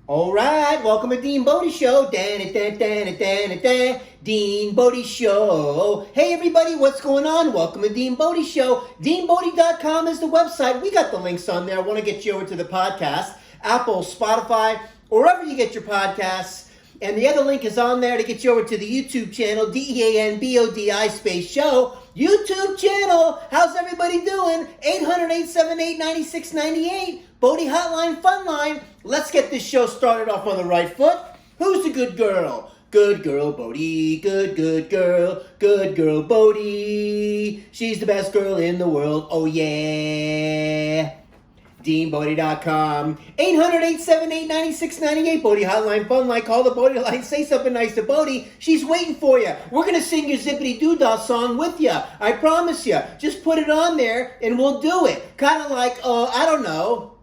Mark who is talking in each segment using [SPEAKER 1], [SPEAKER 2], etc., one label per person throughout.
[SPEAKER 1] All right, welcome to DeanBodi Show. DeanBodi Show. Hey everybody, what's going on? Welcome to DeanBodi Show. DeanBodi.com is the website. We got the links on there. I want to get you over to the podcast, Apple, Spotify, or wherever you get your podcasts. And the other link is on there to get you over to the YouTube channel, DeanBodi space show. YouTube channel. How's everybody doing? 800-878-9698. Bodi Hotline Fun Line. Let's get this show started off on the right foot. Who's the good girl? Good girl, Bodi. Good girl. Good girl, Bodi. She's the best girl in the world. Oh, yeah. DeanBodi.com. 800-878-9698. Bodi Hotline Fun Line. Call the Bodi line. Say something nice to Bodi. She's waiting for you. We're going to sing your Zippity Doo-Dah song with you. I promise you. Just put it on there and we'll do it. Kind of like, I don't know.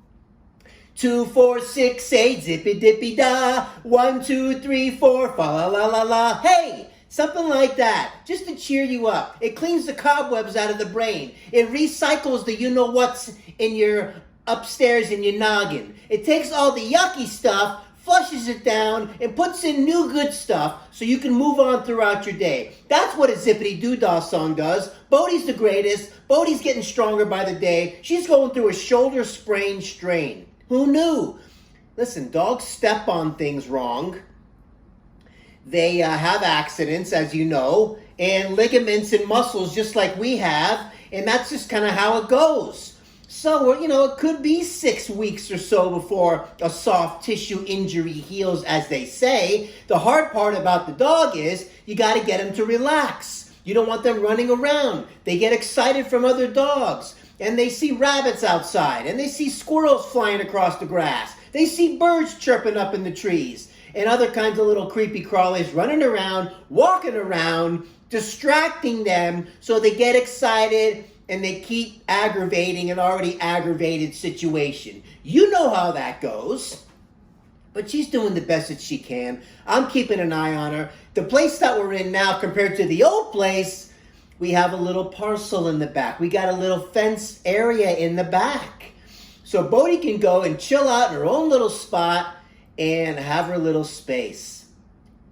[SPEAKER 1] 2, 4, 6, 8, zippy dippy da. 1, 2, 3, 4, fa la la la la. Hey! Something like that, just to cheer you up. It cleans the cobwebs out of the brain. It recycles the you-know-what's in your upstairs in your noggin. It takes all the yucky stuff, flushes it down, and puts in new good stuff so you can move on throughout your day. That's what a Zippity Doo-Dah song does. Bodi's the greatest. Bodi's getting stronger by the day. She's going through a shoulder strain. Who knew? Listen, dogs step on things wrong. They have accidents, as you know, and ligaments and muscles just like we have, and that's just kind of how it goes. So, it could be 6 weeks or so before a soft tissue injury heals, as they say. The hard part about the dog is you got to get them to relax. You don't want them running around. They get excited from other dogs. And they see rabbits outside, and they see squirrels flying across the grass. They see birds chirping up in the trees, and other kinds of little creepy crawlies running around, walking around, distracting them so they get excited and they keep aggravating an already aggravated situation. You know how that goes. But she's doing the best that she can. I'm keeping an eye on her. The place that we're in now compared to the old place, we have a little parcel in the back. We got a little fenced area in the back. So Bodi can go and chill out in her own little spot and have her little space.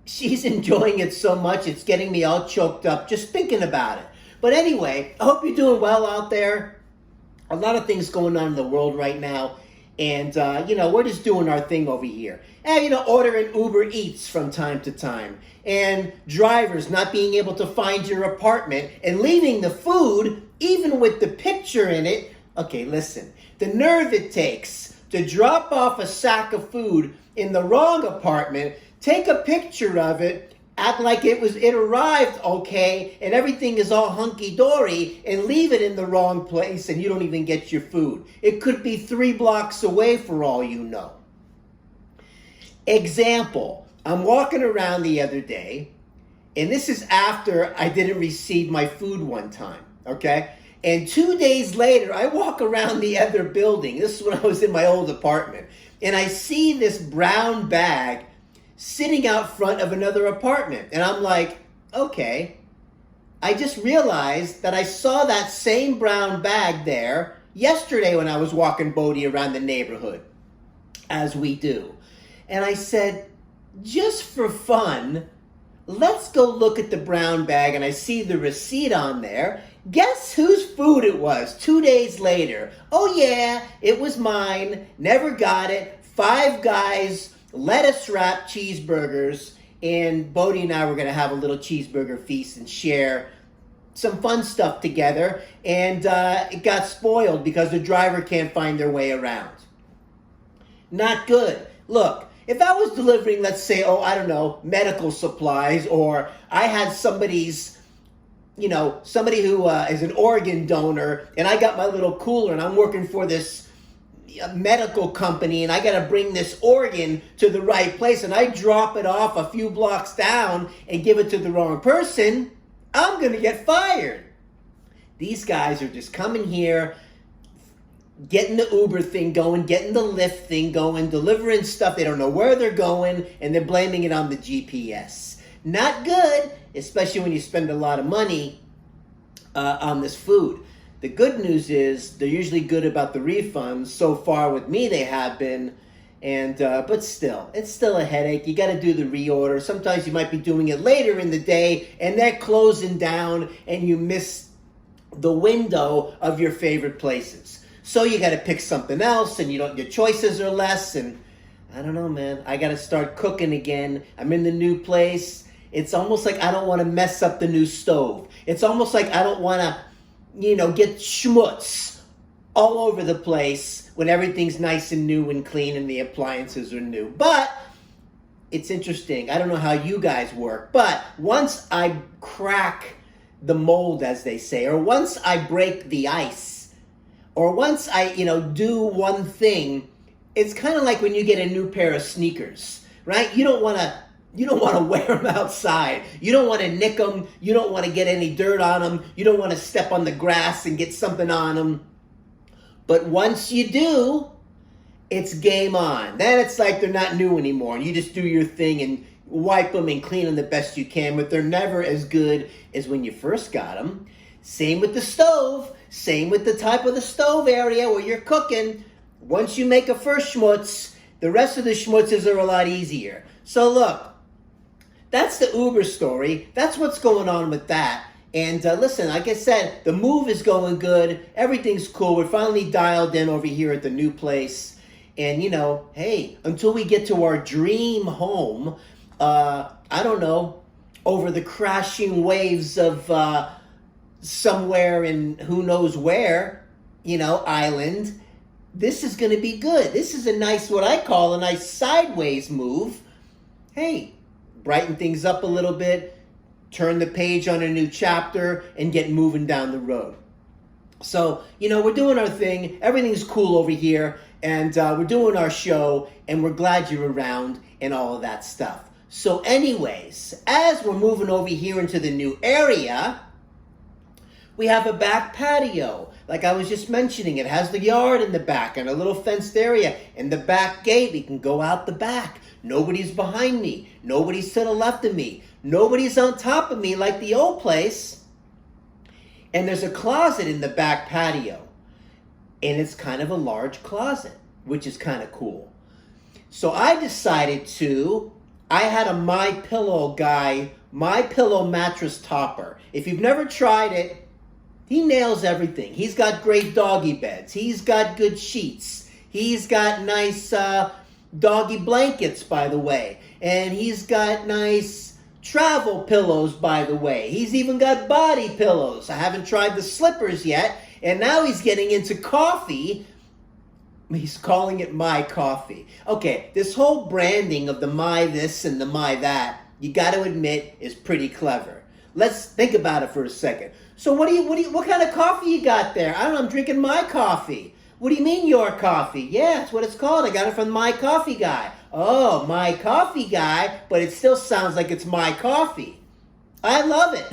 [SPEAKER 1] She's enjoying it so much, it's getting me all choked up just thinking about it. But anyway, I hope you're doing well out there. A lot of things going on in the world right now. And, we're just doing our thing over here. And, ordering Uber Eats from time to time. And drivers not being able to find your apartment and leaving the food, even with the picture in it. Okay, listen. The nerve it takes to drop off a sack of food in the wrong apartment, take a picture of it, act like it arrived okay, and everything is all hunky-dory, and leave it in the wrong place, and you don't even get your food. It could be 3 blocks away for all you know. Example, I'm walking around the other day, and this is after I didn't receive my food one time, okay? And 2 days later, I walk around the other building. This is when I was in my old apartment. And I see this brown bag sitting out front of another apartment. And I'm like, okay. I just realized that I saw that same brown bag there yesterday when I was walking Bodi around the neighborhood, as we do. And I said, just for fun, let's go look at the brown bag. And I see the receipt on there. Guess whose food it was 2 days later? Oh yeah, it was mine. Never got it. 5 Guys, lettuce wrapped cheeseburgers. And Bodi and I were going to have a little cheeseburger feast and share some fun stuff together. And it got spoiled because the driver can't find their way around. Not good. Look, if I was delivering, let's say, medical supplies, or I had somebody who is an organ donor, and I got my little cooler, and I'm working for this medical company, and I got to bring this organ to the right place, and I drop it off a few blocks down and give it to the wrong person, I'm going to get fired. These guys are just coming here, getting the Uber thing going, getting the Lyft thing going, delivering stuff. They don't know where they're going, and they're blaming it on the GPS. Not good, especially when you spend a lot of money on this food. The good news is they're usually good about the refunds. So far with me, they have been. And but still, it's still a headache. You got to do the reorder. Sometimes you might be doing it later in the day, and they're closing down, and you miss the window of your favorite places. So you got to pick something else, and your choices are less. And I don't know, man. I got to start cooking again. I'm in the new place. It's almost like I don't want to mess up the new stove. It's almost like I don't want to, get schmutz all over the place when everything's nice and new and clean and the appliances are new. But it's interesting. I don't know how you guys work, but once I crack the mold, as they say, or once I break the ice, or once I, do one thing, it's kind of like when you get a new pair of sneakers, right? You don't want to wear them outside. You don't want to nick them. You don't want to get any dirt on them. You don't want to step on the grass and get something on them. But once you do, it's game on. Then it's like they're not new anymore. You just do your thing and wipe them and clean them the best you can, but they're never as good as when you first got them. Same with the stove. Same with the type of the stove area where you're cooking. Once you make a first schmutz, the rest of the schmutzes are a lot easier. So look, that's the Uber story. That's what's going on with that. And listen, like I said, the move is going good. Everything's cool. We're finally dialed in over here at the new place. And, hey, until we get to our dream home, I don't know, over the crashing waves of somewhere in who knows where, island, this is going to be good. This is a nice, what I call a nice sideways move. Hey, brighten things up a little bit. Turn the page on a new chapter and get moving down the road. So, we're doing our thing. Everything's cool over here. And we're doing our show. And we're glad you're around and all of that stuff. So anyways, as we're moving over here into the new area, we have a back patio. Like I was just mentioning, it has the yard in the back and a little fenced area. And the back gate, we can go out the back. Nobody's behind me. Nobody's to the left of me. Nobody's on top of me like the old place. And there's a closet in the back patio. And it's kind of a large closet, which is kind of cool. So I decided I had a MyPillow guy, MyPillow mattress topper. If you've never tried it, he nails everything. He's got great doggy beds. He's got good sheets. He's got nice doggy blankets, by the way. And he's got nice travel pillows, by the way. He's even got body pillows. I haven't tried the slippers yet. And now he's getting into coffee. He's calling it My Coffee. Okay, this whole branding of the My This and the My That, you got to admit, is pretty clever. Let's think about it for a second. So what kind of coffee you got there? I don't know, I'm drinking my coffee. What do you mean your coffee? Yeah, that's what it's called. I got it from My Coffee Guy. Oh, My Coffee Guy, but it still sounds like it's my coffee. I love it.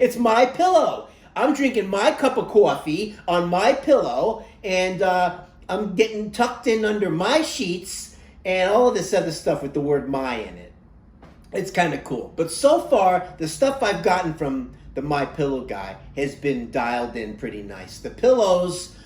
[SPEAKER 1] It's my pillow. I'm drinking my cup of coffee on my pillow, and I'm getting tucked in under my sheets and all of this other stuff with the word my in it. It's kind of cool. But so far, the stuff I've gotten from the My Pillow guy has been dialed in pretty nice. The pillows,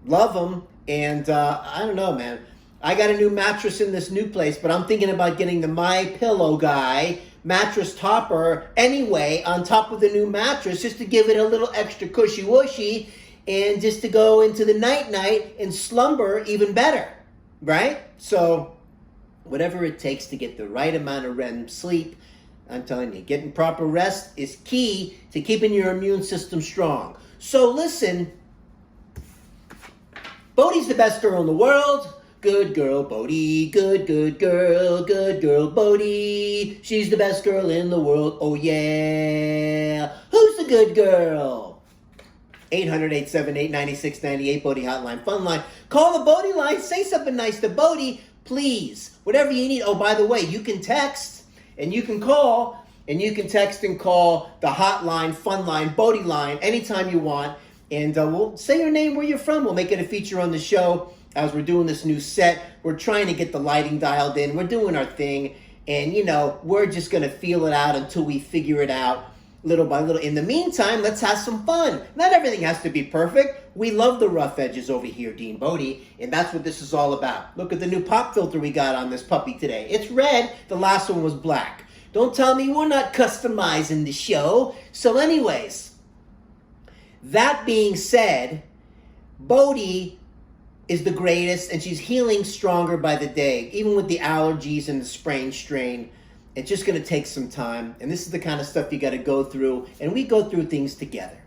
[SPEAKER 1] love them. And I don't know, man. I got a new mattress in this new place, but I'm thinking about getting the My Pillow guy mattress topper anyway on top of the new mattress just to give it a little extra cushy-wushy and just to go into the night-night and slumber even better, right? So whatever it takes to get the right amount of REM sleep, I'm telling you, getting proper rest is key to keeping your immune system strong. So listen, Bodi's the best girl in the world. Good girl, Bodi. Good girl. Good girl, Bodi. She's the best girl in the world. Oh, yeah. Who's the good girl? 800-878-9698, Bodi Hotline, Fun Line. Call the Bodi line. Say something nice to Bodi, please. Whatever you need. Oh, by the way, you can text and you can call and you can text and call the hotline, Fun Line, Bodi line anytime you want. And we'll say your name, where you're from. We'll make it a feature on the show. As we're doing this new set, we're trying to get the lighting dialed in. We're doing our thing. And, we're just going to feel it out until we figure it out. little by little. In the meantime, let's have some fun. Not everything has to be perfect. We love the rough edges over here, DeanBodi, and that's what this is all about. Look at the new pop filter we got on this puppy today. It's red. The last one was black. Don't tell me we're not customizing the show. So anyways, that being said, Bodi is the greatest, and she's healing stronger by the day, even with the allergies and the sprain strain. It's just going to take some time, and this is the kind of stuff you got to go through, and we go through things together.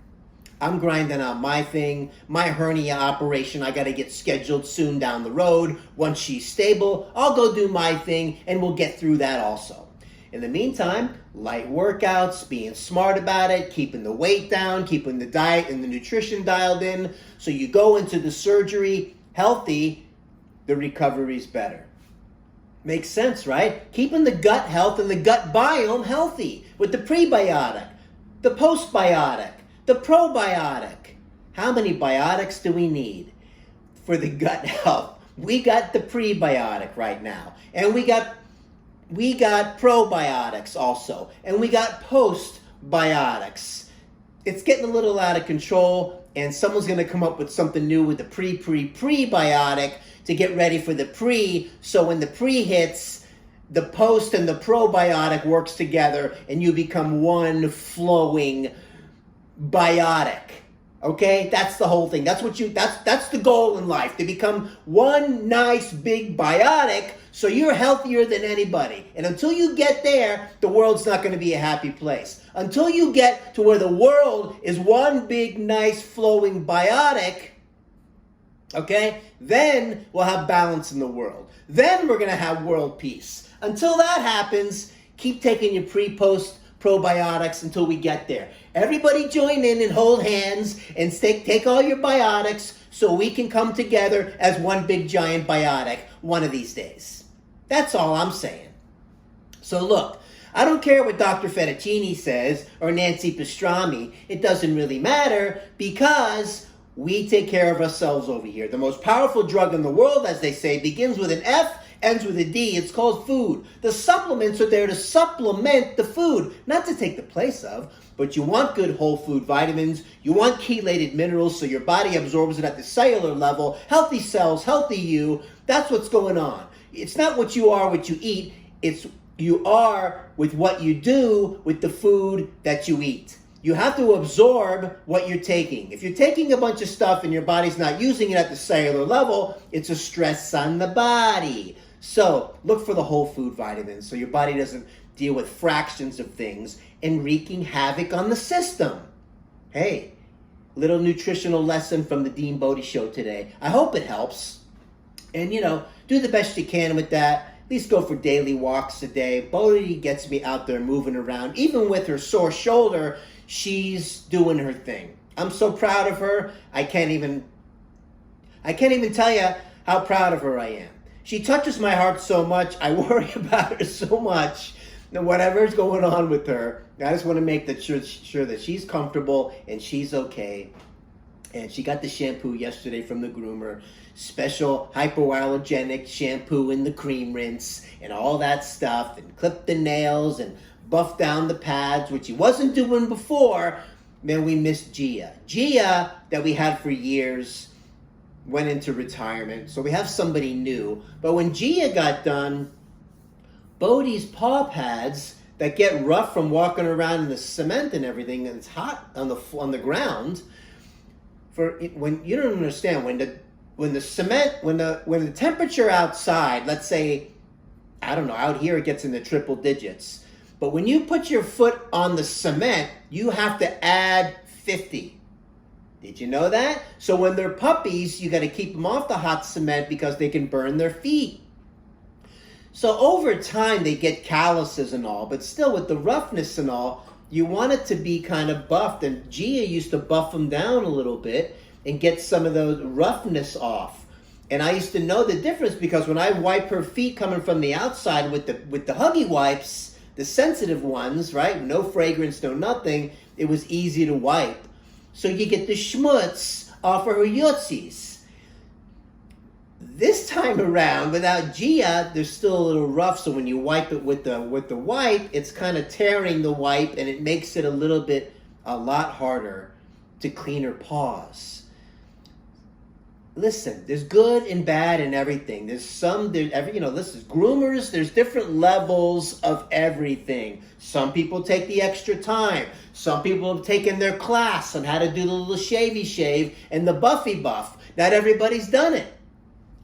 [SPEAKER 1] I'm grinding out my thing, my hernia operation. I got to get scheduled soon down the road. Once she's stable, I'll go do my thing, and we'll get through that also. In the meantime, light workouts, being smart about it, keeping the weight down, keeping the diet and the nutrition dialed in, so you go into the surgery healthy, the recovery's better. Makes sense, right? Keeping the gut health and the gut biome healthy with the prebiotic, the postbiotic, the probiotic. How many biotics do we need for the gut health? We got the prebiotic right now, and we got probiotics also, and we got postbiotics. It's getting a little out of control, and someone's going to come up with something new with the prebiotic to get ready for the pre, so when the pre hits, the post and the probiotic works together, and you become one flowing biotic. Okay? That's the whole thing. That's the goal in life, to become one nice big biotic, so you're healthier than anybody. And until you get there, the world's not going to be a happy place. Until you get to where the world is one big, nice, flowing biotic, okay, then we'll have balance in the world. Then we're going to have world peace. Until that happens, keep taking your pre-post probiotics until we get there. Everybody join in and hold hands and take all your biotics so we can come together as one big giant biotic one of these days. That's all I'm saying. So look, I don't care what Dr. Fettuccini says or Nancy Pastrami. It doesn't really matter, because we take care of ourselves over here. The most powerful drug in the world, as they say, begins with an F, ends with a D. It's called food. The supplements are there to supplement the food, not to take the place of. But you want good whole food vitamins. You want chelated minerals so your body absorbs it at the cellular level. Healthy cells, healthy you. That's what's going on. It's not what you are, what you eat. It's you are with what you do with the food that you eat. You have to absorb what you're taking. If you're taking a bunch of stuff and your body's not using it at the cellular level, it's a stress on the body. So look for the whole food vitamins so your body doesn't deal with fractions of things and wreaking havoc on the system. Hey, little nutritional lesson from the DeanBodi Show today. I hope it helps. And, do the best you can with that. At least go for daily walks a day. Bodi gets me out there moving around. Even with her sore shoulder, she's doing her thing. I'm so proud of her. I can't even tell you how proud of her I am. She touches my heart so much. I worry about her so much. And whatever's going on with her, I just want to make sure that she's comfortable and she's okay. And she got the shampoo yesterday from the groomer. Special hypoallergenic shampoo in the cream rinse and all that stuff. And clipped the nails and buffed down the pads, which he wasn't doing before. Man, we missed Gia. Gia, that we had for years, went into retirement. So we have somebody new. But when Gia got done, Bodi's paw pads that get rough from walking around in the cement and everything, and it's hot on the ground. When you don't understand, when the temperature outside, let's say, I don't know, out here it gets in the triple digits. But when you put your foot on the cement, you have to add 50. Did you know that? So when they're puppies, you got to keep them off the hot cement because they can burn their feet. So over time, they get calluses and all, but still with the roughness and all, you want it to be kind of buffed. And Gia used to buff them down a little bit and get some of the roughness off. And I used to know the difference because when I wipe her feet coming from the outside with the Huggy wipes, the sensitive ones, right? No fragrance, no nothing. It was easy to wipe. So you get the schmutz off of her yootsies. This time around, without Gia, they're still a little rough. So when you wipe it with the wipe, it's kind of tearing the wipe, and it makes it a lot harder to clean her paws. Listen, there's good and bad in everything. Listen, groomers, there's different levels of everything. Some people take the extra time. Some people have taken their class on how to do the little shavy shave and the buffy buff. Not everybody's done it.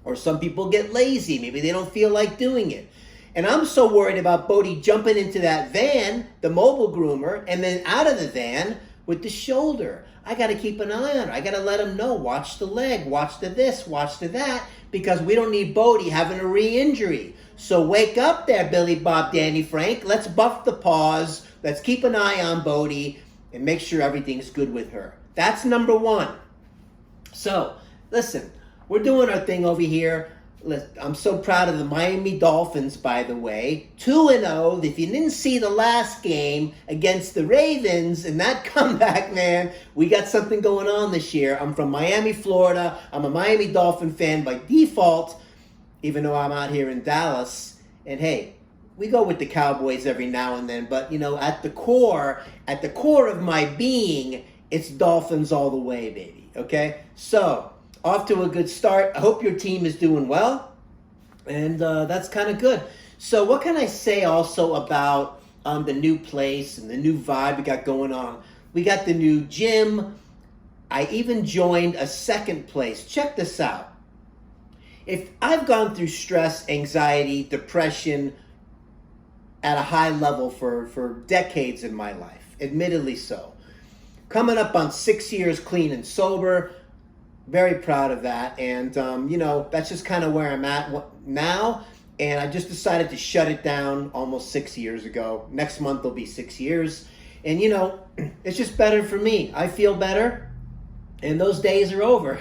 [SPEAKER 1] Or some people get lazy. Maybe they don't feel like doing it. And I'm so worried about Bodi jumping into that van, the mobile groomer, and then out of the van with the shoulder. I got to keep an eye on her. I got to let him know, watch the leg, watch the this, watch the that, because we don't need Bodi having a re-injury. So wake up there, Billy Bob Danny Frank. Let's buff the paws. Let's keep an eye on Bodi and make sure everything's good with her. That's number one. So, listen, we're doing our thing over here. I'm so proud of the Miami Dolphins, by the way. 2-0. If you didn't see the last game against the Ravens and that comeback, man, we got something going on this year. I'm from Miami, Florida. I'm a Miami Dolphin fan by default, even though I'm out here in Dallas. And hey, we go with the Cowboys every now and then, but at the core of my being, it's Dolphins all the way, baby. Okay? So, off to a good start. I hope your team is doing well, and that's kind of good. So what can I say also about the new place and the new vibe we got going on? We got the new gym. I even joined a second place. Check this out. If I've gone through stress, anxiety, depression at a high level for decades in my life, admittedly so. Coming up on 6 years clean and sober. Very proud of that, and that's just kind of where I'm at now, and I just decided to shut it down almost 6 years ago. Next month will be 6 years, and it's just better for me. I feel better, and those days are over.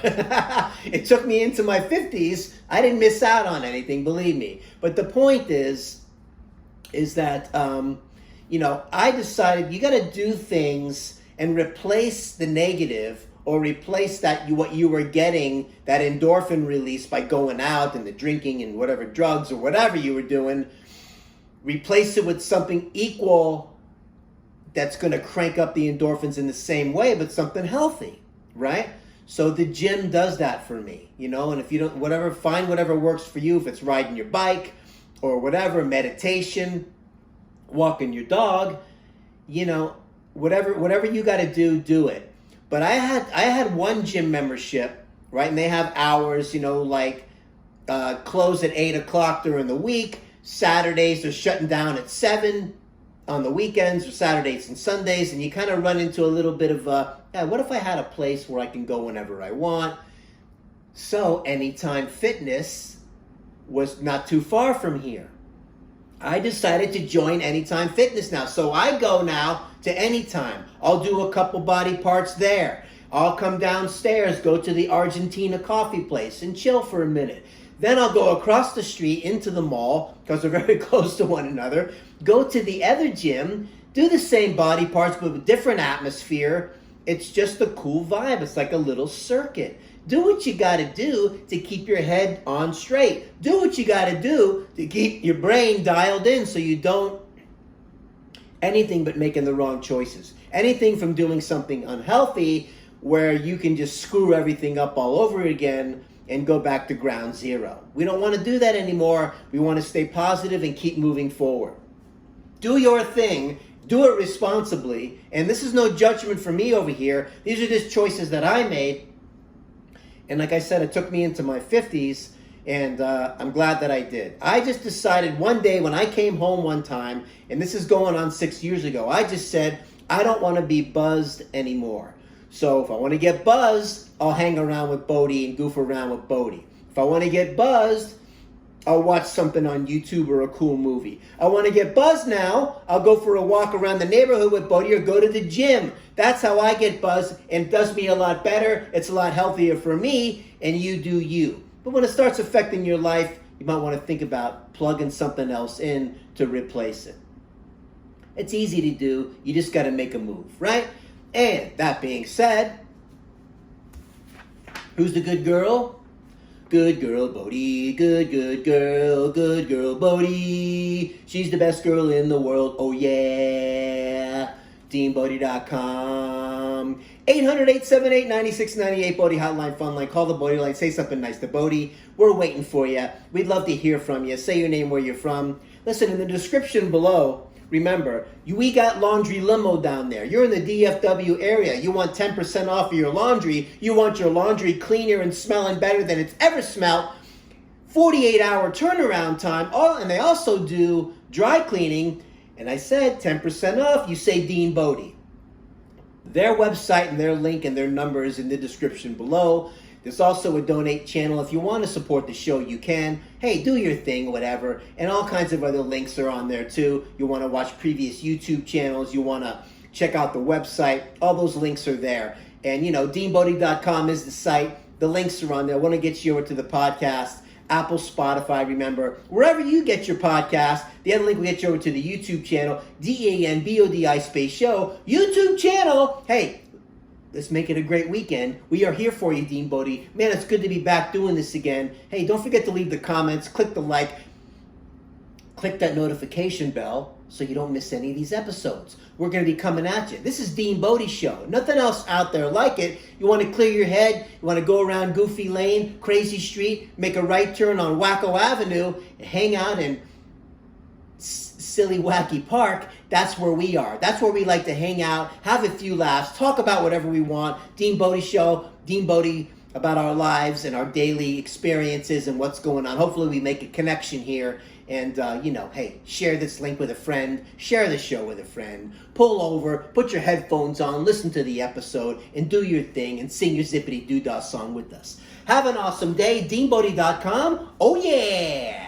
[SPEAKER 1] It took me into my 50s. I didn't miss out on anything, believe me. But the point is that, I decided you got to do things and replace the negative, or replace what you were getting, that endorphin release by going out and the drinking and whatever drugs or whatever you were doing, replace it with something equal that's going to crank up the endorphins in the same way, but something healthy, right? So the gym does that for me, and if you don't, find whatever works for you. If it's riding your bike or whatever, meditation, walking your dog, whatever you got to do it. But I had one gym membership, right? And they have hours, close at 8 o'clock during the week. Saturdays they're shutting down at 7 on the weekends, or Saturdays and Sundays. And you kind of run into a little bit of what if I had a place where I can go whenever I want? So Anytime Fitness was not too far from here. I decided to join Anytime Fitness now. So I go now to Anytime. I'll do a couple body parts there. I'll come downstairs, go to the Argentina coffee place and chill for a minute. Then I'll go across the street into the mall, because they're very close to one another, go to the other gym, do the same body parts but with a different atmosphere. It's just a cool vibe. It's like a little circuit. Do what you got to do to keep your head on straight. Do what you got to do to keep your brain dialed in, so you don't anything but making the wrong choices. Anything from doing something unhealthy where you can just screw everything up all over again and go back to ground zero. We don't want to do that anymore. We want to stay positive and keep moving forward. Do your thing. Do it responsibly. And this is no judgment for me over here. These are just choices that I made. And like I said, it took me into my 50s, and I'm glad that I did. I just decided one day when I came home one time, and this is going on 6 years ago, I just said, I don't want to be buzzed anymore. So if I want to get buzzed, I'll hang around with Bodi and goof around with Bodi. If I want to get buzzed, I'll watch something on YouTube or a cool movie. I want to get buzzed now, I'll go for a walk around the neighborhood with Bodi or go to the gym. That's how I get buzzed, and it does me a lot better. It's a lot healthier for me, and you do you. But when it starts affecting your life, you might want to think about plugging something else in to replace it. It's easy to do. You just got to make a move, right? And that being said, who's the good girl? Good girl, Bodi. Good girl, Bodi. She's the best girl in the world. Oh, yeah. DeanBodi.com. 800-878-9698. Bodi hotline, fun line. Call the Bodi line. Say something nice to Bodi. We're waiting for you. We'd love to hear from you. Say your name, where you're from. Listen, in the description below, remember, we got Laundry Limo down there. You're in the DFW area. You want 10% off of your laundry. You want your laundry cleaner and smelling better than it's ever smelled. 48-hour turnaround time. Oh, and they also do dry cleaning. And I said 10% off. You say DeanBodi. Their website and their link and their number is in the description below. There's also a donate channel. If you want to support the show, you can. Hey, do your thing, whatever. And all kinds of other links are on there, too. You want to watch previous YouTube channels. You want to check out the website. All those links are there. And, DeanBodi.com is the site. The links are on there. I want to get you over to the podcast. Apple, Spotify, remember. Wherever you get your podcast, the other link will get you over to the YouTube channel. DeanBodi space show. YouTube channel. Hey. Let's make it a great weekend. We are here for you, DeanBodi. Man, it's good to be back doing this again. Hey, don't forget to leave the comments, click the like, click that notification bell so you don't miss any of these episodes. We're going to be coming at you. This is DeanBodi Show. Nothing else out there like it. You want to clear your head, you want to go around Goofy Lane, Crazy Street, make a right turn on Wacko Avenue, and hang out in Silly Wacky Park. That's where we are. That's where we like to hang out, have a few laughs, talk about whatever we want. DeanBodi Show, DeanBodi about our lives and our daily experiences and what's going on. Hopefully we make a connection here. And, hey, share this link with a friend. Share the show with a friend. Pull over, put your headphones on, listen to the episode, and do your thing and sing your Zippity Doo Dah song with us. Have an awesome day. DeanBodi.com. Oh, yeah.